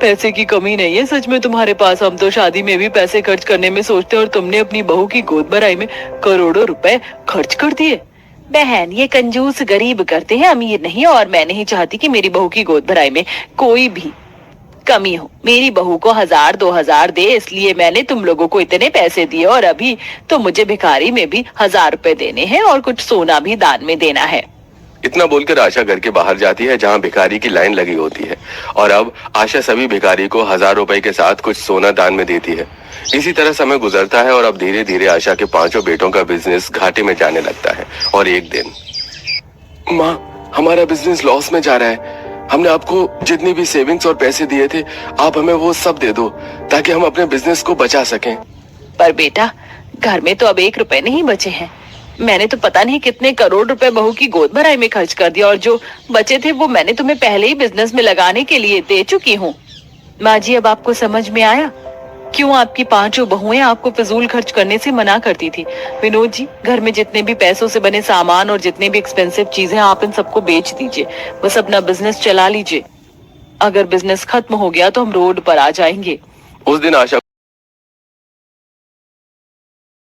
पैसे की कमी नहीं है सच में तुम्हारे पास। हम तो शादी में भी पैसे खर्च करने में सोचते और तुमने अपनी बहू की गोद भराई में करोड़ों रुपए खर्च कर दिए। बहन, ये कंजूस गरीब करते हैं, अमीर नहीं। और मैं नहीं चाहती कि मेरी बहू की गोद भराई में कोई भी कमी हो। मेरी बहू को 1000-2000 दे, इसलिए मैंने तुम लोगों को इतने पैसे दिए। और अभी तो मुझे भिखारी में भी 1000 रुपए देने हैं और कुछ सोना भी दान में देना है। इतना बोलकर आशा घर के बाहर जाती है जहाँ भिखारी की लाइन लगी होती है। और अब आशा सभी भिखारी को 1000 रुपए के साथ कुछ सोना दान में देती है। इसी तरह समय गुजरता है और अब धीरे धीरे आशा के 5 बेटों का बिजनेस घाटे में जाने लगता है। और एक दिन, माँ, हमारा बिजनेस लॉस में जा रहा है। हमने आपको जितनी भी सेविंग्स और पैसे दिए थे, आप हमें वो सब दे दो ताकि हम अपने बिजनेस को बचा सकें। पर बेटा, घर में तो अब 1 रुपए नहीं बचे हैं। मैंने तो पता नहीं कितने करोड़ रुपए बहू की गोद भराई में खर्च कर दिया और जो बचे थे वो मैंने तुम्हें पहले ही बिजनेस में लगाने के लिए दे चुकी हूँ। माँ जी, अब आपको समझ में आया क्यों आपकी 5 बहुएं आपको फिजूल खर्च करने से मना करती थी। विनोद जी, घर में जितने भी पैसों से बने सामान और जितने भी एक्सपेंसिव चीजें, आप इन सबको बेच दीजिए। बस अपना बिजनेस चला लीजिए। अगर बिजनेस खत्म हो गया तो हम रोड पर आ जाएंगे। उस दिन आशा